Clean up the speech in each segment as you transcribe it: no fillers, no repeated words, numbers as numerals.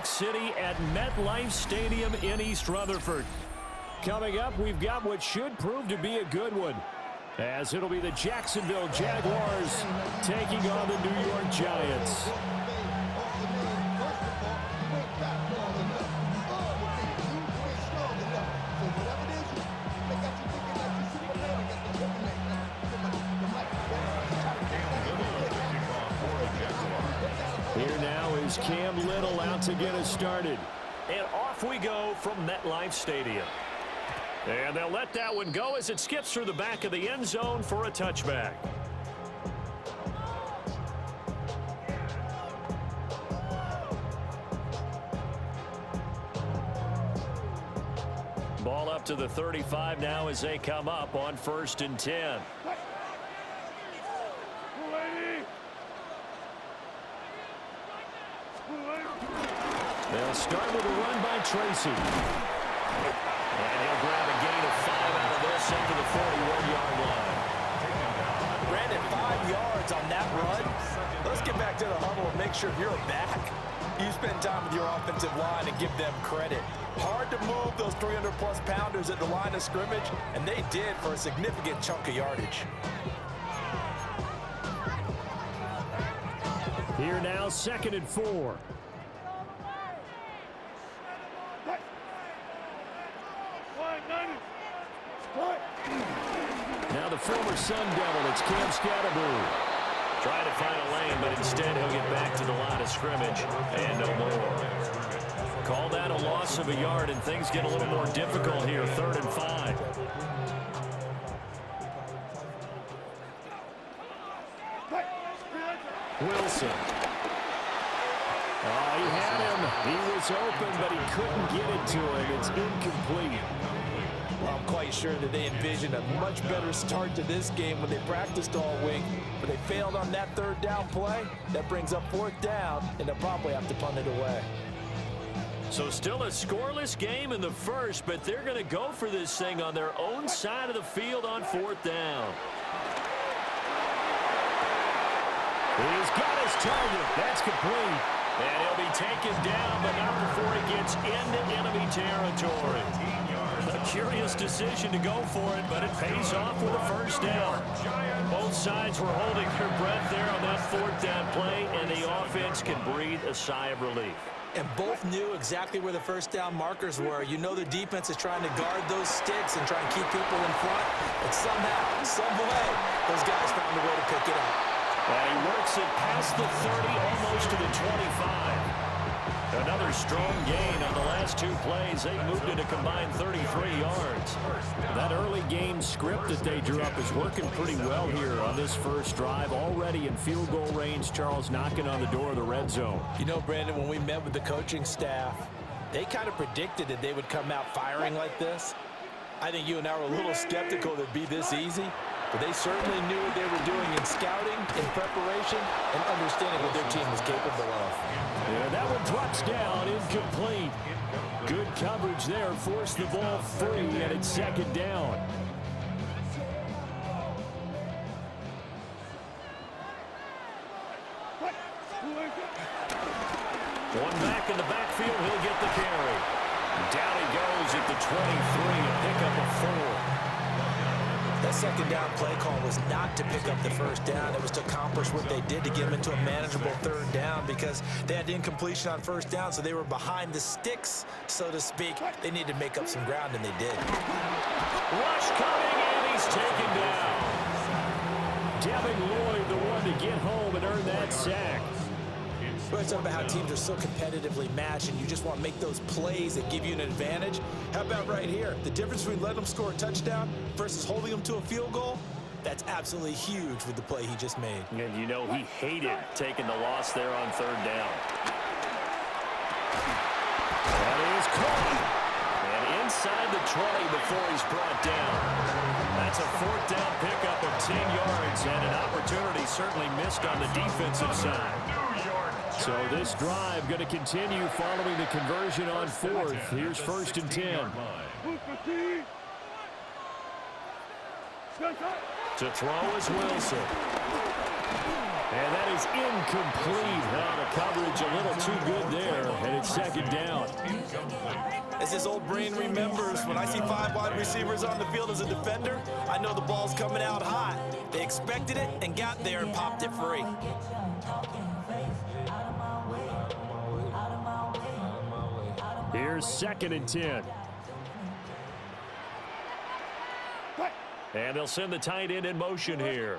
York City at MetLife Stadium in East Rutherford. Coming up, we've got what should prove to be a good one, as it'll be the Jacksonville Jaguars taking on the New York Giants. Here now is Cam Little out to get us started. And off we go from MetLife Stadium. And they'll let that one go as it skips through the back of the end zone for a touchback. Ball up to the 35 now as they come up on 1st and 10. They'll start with a run by Tracy. And he'll grab a gain of 5 out of this into the 41-yard line. Brandon, 5 yards on that run. Let's get back to the huddle and make sure you're back. You spend time with your offensive line and give them credit. Hard to move those 300-plus pounders at the line of scrimmage, and they did for a significant chunk of yardage. Here now, 2nd and 4. Now the former Sun Devil, it's Cam Scatterboo. Trying to find a lane, but instead he'll get back to the line of scrimmage and no more. Call that a loss of a yard, and things get a little more difficult here, 3rd and 5. Wilson. Oh, he had him. He was open, but he couldn't get it to him. It's incomplete. Well, I'm quite sure that they envisioned a much better start to this game when they practiced all week, but they failed on that 3rd down play. That brings up 4th down, and they'll probably have to punt it away. So still a scoreless game in the first, but they're going to go for this thing on their own side of the field on 4th down. He's got his target. That's complete. And he'll be taken down, but not before he gets into enemy territory. A curious decision to go for it, but it pays off with a 1st down. Both sides were holding their breath there on that 4th down play, and the offense can breathe a sigh of relief. And both knew exactly where the 1st down markers were. You know the defense is trying to guard those sticks and try and keep people in front. But somehow, some way, those guys found a way to pick it up. And he works it past the 30, almost to the 25. Another strong gain on the last 2 plays. They moved it a combined 33 yards. That early game script that they drew up is working pretty well here on this first drive. Already in field goal range, Charles knocking on the door of the red zone. You know, Brandon, when we met with the coaching staff, they kind of predicted that they would come out firing like this. I think you and I were a little skeptical that it'd be this easy. But they certainly knew what they were doing in scouting, in preparation, and understanding what their team was capable of. Yeah, that one drops down, incomplete. Good coverage there, forced the ball free, and it's 2nd down. One back in the backfield, he'll get the carry. Down he goes at the 23, a pickup of 4. That 2nd down play call was not to pick up the 1st down. It was to accomplish what they did to get them into a manageable 3rd down because they had incompletion on 1st down, so they were behind the sticks, so to speak. They needed to make up some ground, and they did. Rush coming, and he's taken down. Devin Lloyd, the one to get home and earn that sack. We're talking about how teams are so competitively matched, and you just want to make those plays that give you an advantage. How about right here? The difference between letting them score a touchdown versus holding them to a field goal, that's absolutely huge with the play he just made. And you know he hated taking the loss there on 3rd down. That is caught. And inside the 20 before he's brought down. That's a 4th down pickup of 10 yards, and an opportunity certainly missed on the defensive side. So this drive going to continue following the conversion on 4th. Here's 1st and 10. To throw is Wilson. And that is incomplete. Now the coverage a little too good there, and it's second down. As his old brain remembers, when I see 5 wide receivers on the field as a defender, I know the ball's coming out hot. They expected it and got there and popped it free. Here's 2nd and 10. And they'll send the tight end in motion here.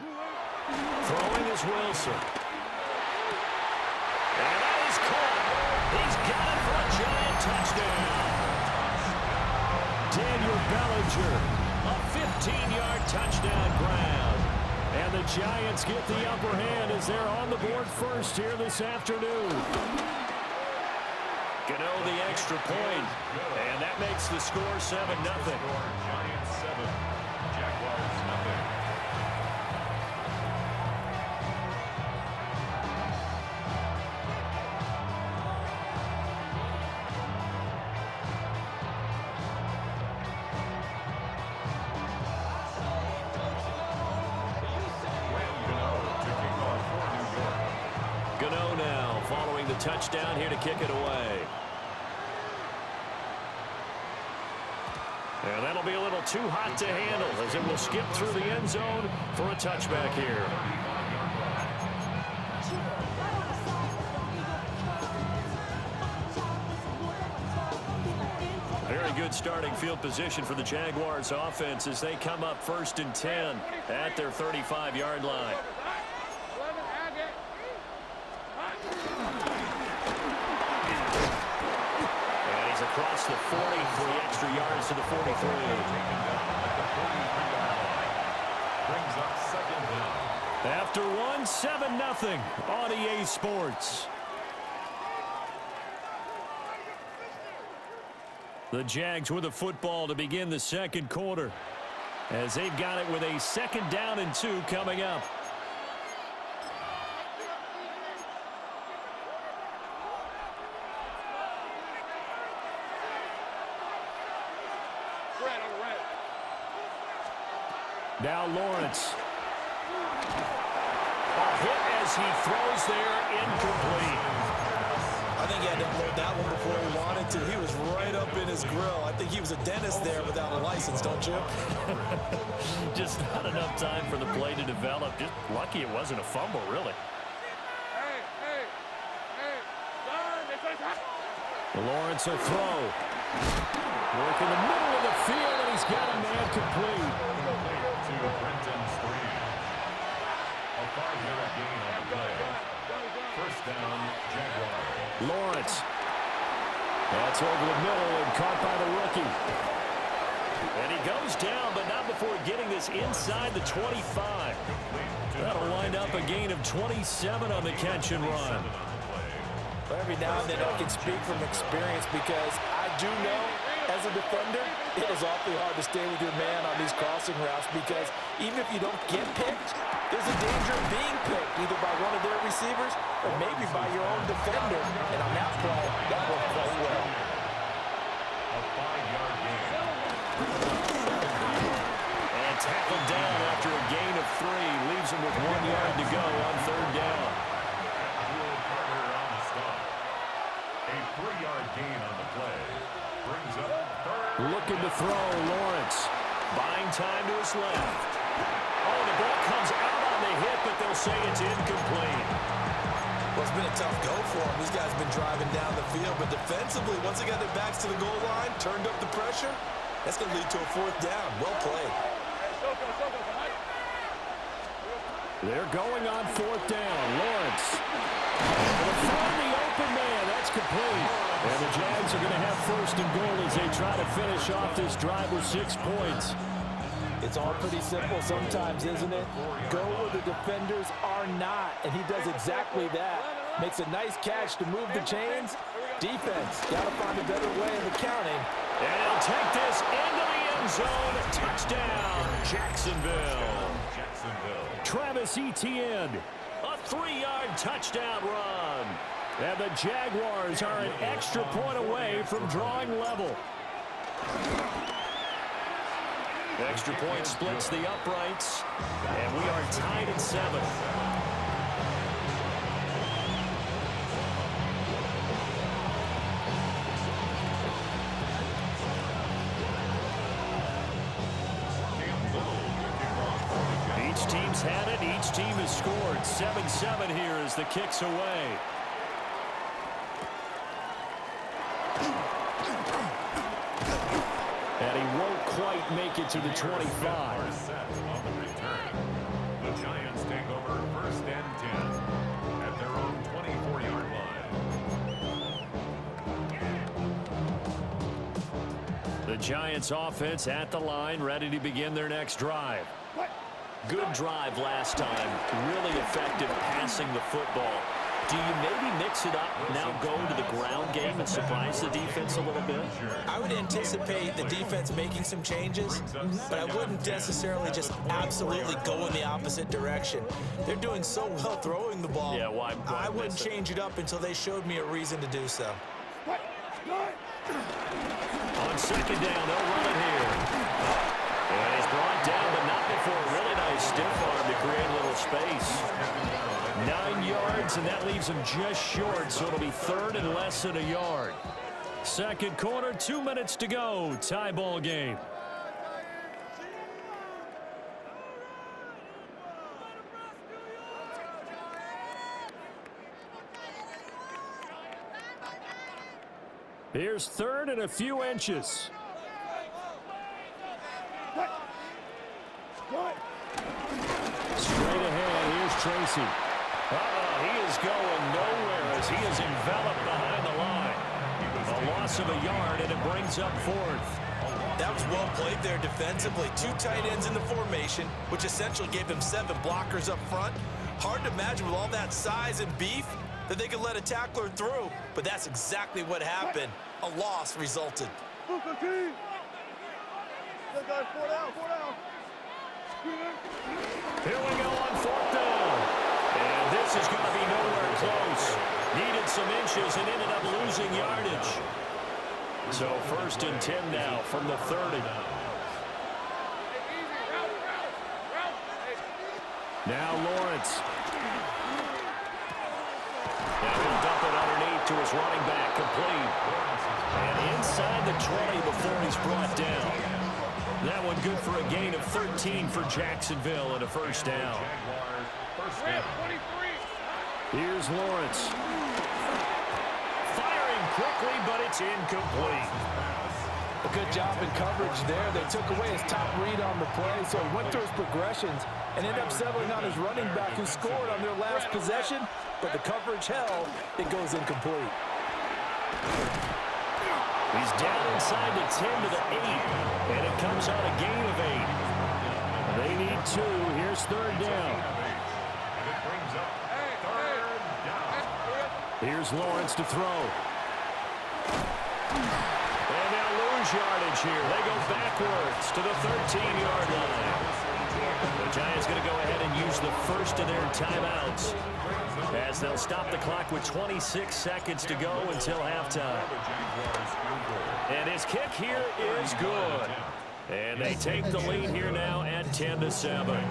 Throwing is Wilson. And that is caught. He's got it for a giant touchdown. Daniel Bellinger, a 15-yard touchdown grab. And the Giants get the upper hand as they're on the board first here this afternoon. Gano the extra point, and that makes the score 7-0. Giants 7, Jaguars nothing. Gano now following the touchdown here to kick it away. And that'll be a little too hot to handle as it will skip through the end zone for a touchback here. Very good starting field position for the Jaguars offense as they come up 1st and 10 at their 35-yard line. Across the 40 for the extra yards to the 43. Brings up 2nd down. After one, 7-0 on EA Sports. The Jags with the football to begin the second quarter as they've got it with a 2nd down and 2 coming up. Now Lawrence. A hit as he throws there, incomplete. I think he had to upload that one before he wanted to. He was right up in his grill. I think he was a dentist there without a license, don't you? Just not enough time for the play to develop. Just lucky it wasn't a fumble, really. Lawrence will throw. Work in the middle of the field, and he's got a man complete. To Brenton Street. A 5-yard gain on the play. 1st down, Jaguars. Lawrence. That's over the middle and caught by the rookie. And he goes down, but not before getting this inside the 25. That'll wind up a gain of 27 on the catch and run. But every now and then I can speak from experience because I do know as a defender, it is awfully hard to stay with your man on these crossing routes because even if you don't get picked, there's a danger of being picked either by one of their receivers or maybe by your own defender. And on that play, that worked quite well. A 5-yard gain. And tackled down after a gain of 3. Leaves him with 1 yard to go on 3rd down. A 3-yard gain on the play. Brings up 3rd. Looking to throw, Lawrence. Buying time to his left. Oh, the ball comes out on the hit, but they'll say it's incomplete. Well, it's been a tough go for him. These guys have been driving down the field, but defensively, once they got their backs to the goal line, turned up the pressure, that's going to lead to a 4th down. Well played. They're going on 4th down. Lawrence. Will find the open man. That's complete. And the Jags are going to have 1st and goal as they try to finish off this drive with 6 points. It's all pretty simple sometimes, isn't it? Go where the defenders are not, and he does exactly that. Makes a nice catch to move the chains. Defense, got to find a better way of accounting. And he'll take this into the end zone. Touchdown, Jacksonville. Travis Etienne, a 3-yard touchdown run. And the Jaguars are an extra point away from drawing level. The extra point splits the uprights, and we are tied at 7. teams had it. Each team has scored. 7-7 here as the kick's away. And he won't quite make it to the 25. The Giants take over 1st and 10 at their own 24-yard line. The Giants offense at the line, ready to begin their next drive. Good drive last time. Really effective passing the football. Do you maybe mix it up, now go to the ground game and surprise the defense a little bit? I would anticipate the defense making some changes, but I wouldn't necessarily just absolutely go in the opposite direction. They're doing so well throwing the ball. Yeah, why I wouldn't change it up until they showed me a reason to do so. On 2nd down, they'll run it here. And he's brought down, but not before a really nice stiff arm to create a little space. 9 yards, and that leaves him just short, so it'll be 3rd and less than a yard. 2nd quarter, 2 minutes to go. Tie ball game. Here's 3rd and a few inches. Straight ahead, here's Tracy. He is going nowhere as he is enveloped behind the line. A loss of a yard, and it brings up 4th. That was well played there defensively. 2 tight ends in the formation, which essentially gave them 7 blockers up front. Hard to imagine with all that size and beef that they could let a tackler through, but that's exactly what happened. A loss resulted. Here we go on 4th down. And this is going to be nowhere close. Needed some inches and ended up losing yardage. So 1st and 10 now from the 30. Now Lawrence. Now he'll dump it underneath to his running back, complete. And inside the 20 before he's brought down. That one good for a gain of 13 for Jacksonville and a 1st down. Here's Lawrence. Firing quickly, but it's incomplete. A good job in coverage there. They took away his top read on the play, so he went through his progressions and ended up settling on his running back who scored on their last possession, but the coverage held. It goes incomplete. He's down inside the 10 to the 8, and it comes out a gain of 8. They need 2. Here's 3rd down. Here's Lawrence to throw. And they'll lose yardage here. They go backwards to the 13-yard line. The Giants going to go ahead and use the first of their timeouts as they'll stop the clock with 26 seconds to go until halftime. And his kick here is good. And they take the lead here now at 10-7.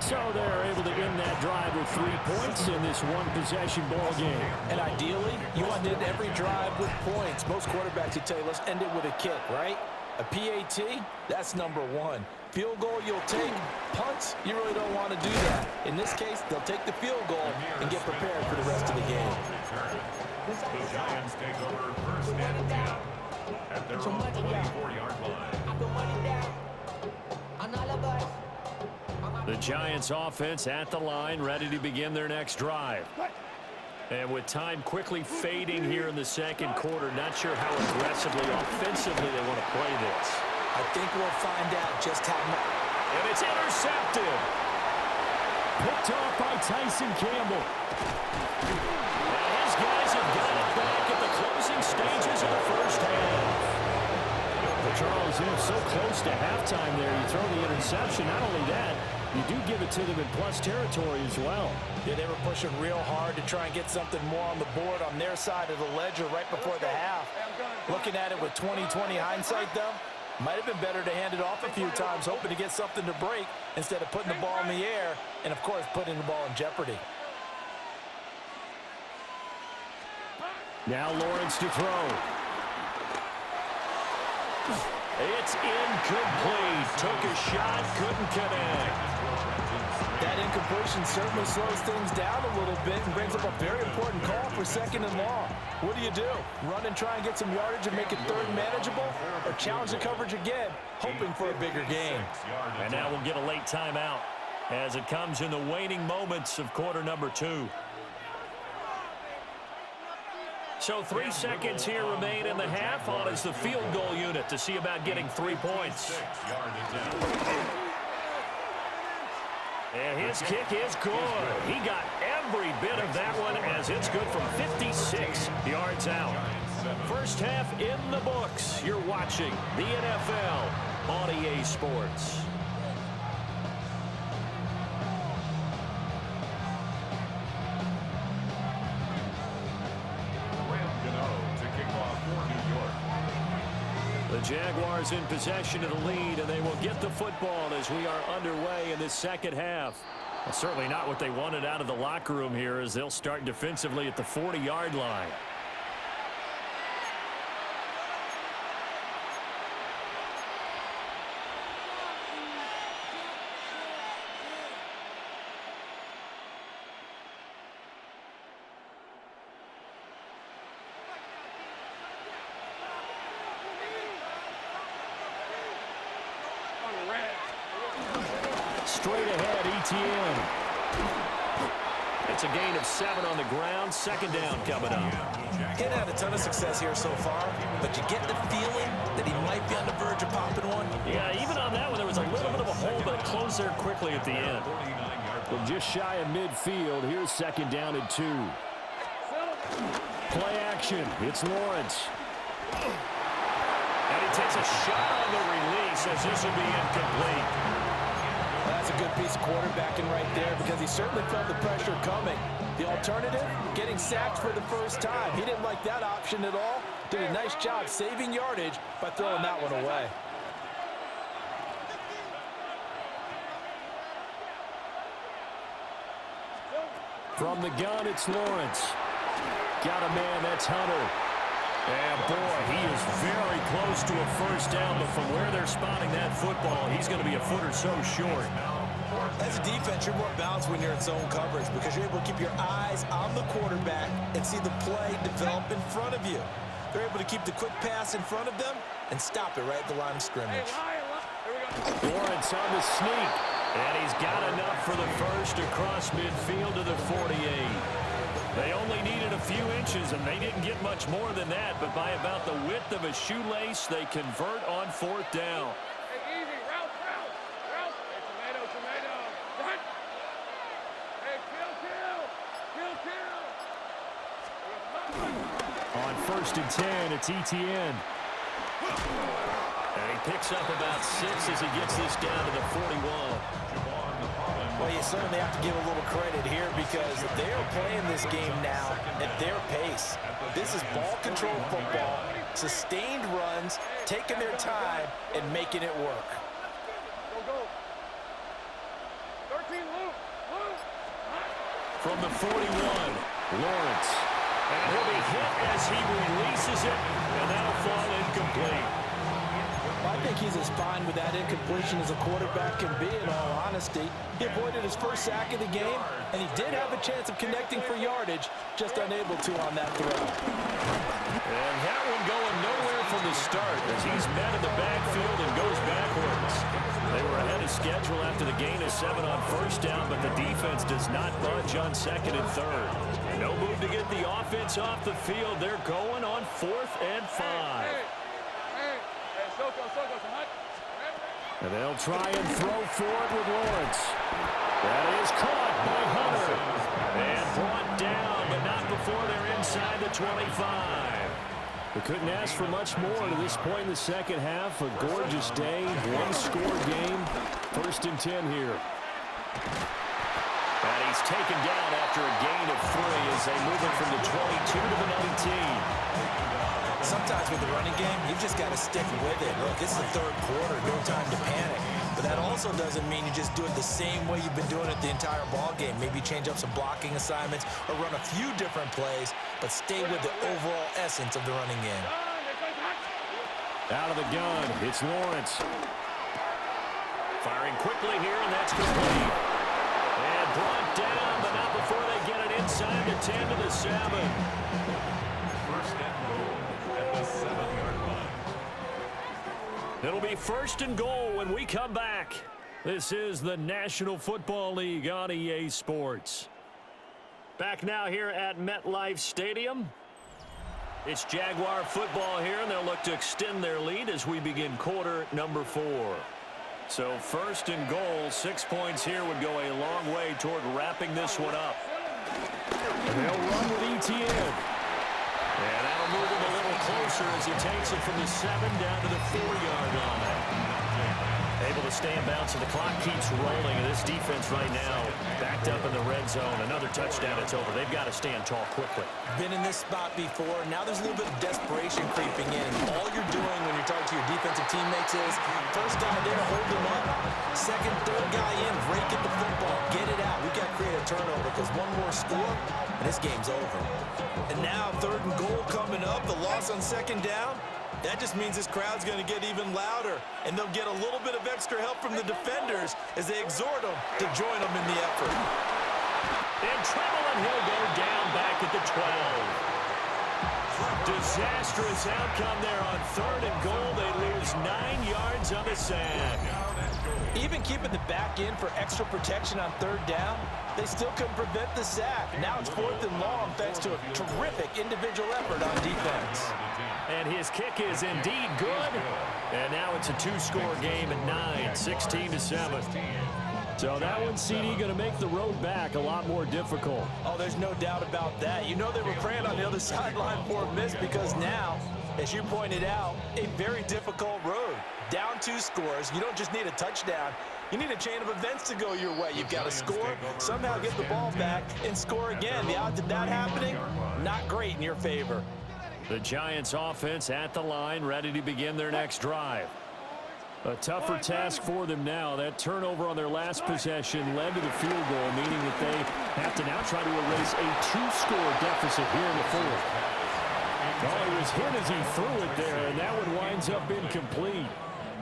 So they're able to end that drive with 3 points in this one-possession ball game. And ideally, you want to end every drive with points. Most quarterbacks would tell you, let's end it with a kick, right? A PAT, that's number 1. Field goal you'll take. Punts, you really don't want to do that. In this case, they'll take the field goal and get prepared for the rest of the game. The Giants take over 1st and 10 at their own 24-yard line. The Giants offense at the line, ready to begin their next drive. And with time quickly fading here in the 2nd quarter, not sure how aggressively, offensively they want to play this. I think we'll find out just how much. And it's intercepted. Picked off by Tyson Campbell. Now his guys have got it back at the closing stages of the 1st half. Charles, you're so close to halftime there. You throw the interception. Not only that, you do give it to them in plus territory as well. Yeah, they were pushing real hard to try and get something more on the board on their side of the ledger right before the half. Looking at it with 20/20 hindsight, though, might have been better to hand it off a few times, hoping to get something to break instead of putting the ball in the air and, of course, putting the ball in jeopardy. Now Lawrence to throw. It's incomplete. Took a shot, couldn't connect. That incompletion certainly slows things down a little bit and brings up a very important call for 2nd and long. What do? Run and try and get some yardage and make it 3rd manageable, or challenge the coverage again, hoping for a bigger gain? And now we'll get a late timeout as it comes in the waning moments of quarter number 2. So 3 seconds here remain in the half. On is the field goal unit to see about getting 3 points. And his kick is good. He got every bit of that one as it's good from 56 yards out. First half in the books. You're watching the NFL on EA Sports. The Jaguars in possession of the lead, and they will get the football as we are underway in this second half. Well, certainly not what they wanted out of the locker room here, as they'll start defensively at the 40-yard line. Straight ahead, ETN. It's a gain of 7 on the ground. 2nd down coming up. He's had a ton of success here so far, but you get the feeling that he might be on the verge of popping one. Yeah, even on that one, there was a little bit of a hole, but it closed there quickly at the end. From just shy of midfield, here's 2nd down and 2. Play action. It's Lawrence. And he takes a shot on the release as this will be incomplete. That's a good piece of quarterbacking right there because he certainly felt the pressure coming. The alternative, getting sacked for the first time. He didn't like that option at all. Did a nice job saving yardage by throwing that one away. From the gun, it's Lawrence. Got a man, that's Hunter. And boy, he is very close to a first down, but from where they're spotting that football, he's going to be a foot or so short. As a defense, you're more balanced when you're in zone coverage because you're able to keep your eyes on the quarterback and see the play develop in front of you. They're able to keep the quick pass in front of them and stop it right at the line of scrimmage. Lawrence on the sneak, and he's got enough for the first across midfield to the 48. They only needed a few inches, and they didn't get much more than that, but by about the width of a shoelace, they convert on 4th down. Hey, easy. Route. Hey, tomato. Run. Hey, kill. On 1st and 10, it's ETN. And he picks up about 6 as he gets this down to the 41. Well, you certainly have to give a little credit here because they are playing this game now at their pace. This is ball control football, sustained runs, taking their time, and making it work. Go. 13, Luke. From the 41, Lawrence. And he'll be hit as he releases it, and that'll fall incomplete. I think he's as fine with that incompletion as a quarterback can be, in all honesty. He avoided his first sack of the game, and he did have a chance of connecting for yardage, just unable to on that throw. And that one going nowhere from the start as he's met in the backfield and goes backwards. They were ahead of schedule after the gain of 7 on 1st down, but the defense does not budge on 2nd and 3rd. No move to get the offense off the field. They're going on 4th and 5. And they'll try and throw forward with Lawrence. That is caught by Hunter. And brought down, but not before they're inside the 25. We couldn't ask for much more to this point in the second half. A gorgeous day, one-score game. 1st and 10 here. And he's taken down after a gain of 3 as they move it from the 22 to the 19. Sometimes with the running game, you've just got to stick with it. Look, it's the 3rd quarter, no time to panic. But that also doesn't mean you just do it the same way you've been doing it the entire ball game. Maybe change up some blocking assignments or run a few different plays, but stay with the overall essence of the running game. Out of the gun, it's Lawrence. Firing quickly here, and that's complete. And brought down, but not before they get it inside the 10 to the 7. First and goal at the 7-yard line. It'll be first and goal when we come back. This is the National Football League on EA Sports. Back now here at MetLife Stadium. It's Jaguar football here, and they'll look to extend their lead as we begin quarter number 4. So first and goal, 6 points here would go a long way toward wrapping this one up. They'll run with ETN. And that'll move him a little closer as he takes it from the 7 down to the 4-yard line. Able to stay in bounds, and the clock keeps rolling. And this defense right now backed up in the red zone. Another touchdown, it's over. They've got to stand tall quickly. Been in this spot before. Now there's a little bit of desperation creeping in. All you're doing when you're talking to your defensive teammates is first guy there, hold him up. Second, third guy in, rake at the football. Get it out. We've got to create a turnover because one more score, and this game's over. And now third and goal coming up. The loss on second down. That just means this crowd's going to get even louder, and they'll get a little bit of extra help from the defenders as they exhort them to join them in the effort. And Treble, and he'll go down back at the 12. Disastrous outcome there on third and goal. They lose 9 yards on the sack. Even keeping the back in for extra protection on third down, they still couldn't prevent the sack. Now it's fourth and long thanks to a terrific individual effort on defense. And his kick is indeed good. And now it's a 2-score game at 9, 16 to 7. So that one, CD, going to make the road back a lot more difficult. Oh, there's no doubt about that. You know they were praying on the other sideline for a miss because now, as you pointed out, a very difficult road. Down 2 scores. You don't just need a touchdown. You need a chain of events to go your way. You've got to score, somehow get the ball back, and score again. The odds of that happening, not great in your favor. The Giants offense at the line, ready to begin their next drive. A tougher task for them now. That turnover on their last possession led to the field goal, meaning that they have to now try to erase a 2-score deficit here in the 4th. Oh, he was hit as he threw it there, and that one winds up incomplete.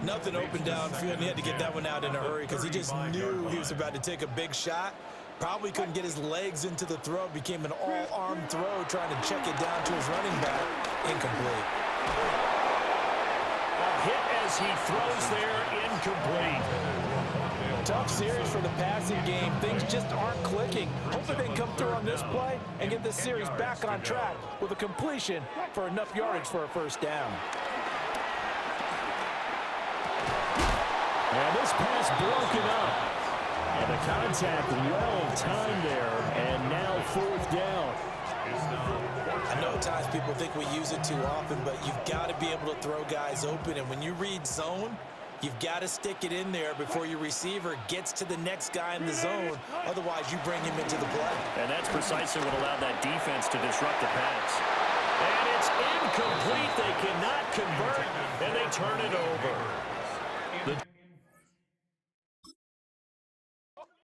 Nothing open downfield, and he had to get that one out in a hurry because he just knew he was about to take a big shot. Probably couldn't get his legs into the throw. Became an all-arm throw, trying to check it down to his running back. Incomplete. A hit as he throws there, incomplete. Tough series for the passing game. Things just aren't clicking. Hopefully they can come through on this play and get this series back on track with a completion for enough yardage for a first down. And this pass broken up. And the contact well timed there, and now 4th down. I know at times people think we use it too often, but you've got to be able to throw guys open. And when you read zone, you've got to stick it in there before your receiver gets to the next guy in the zone. Otherwise, you bring him into the play. And that's precisely what allowed that defense to disrupt the pass. And it's incomplete. They cannot convert, and they turn it over. The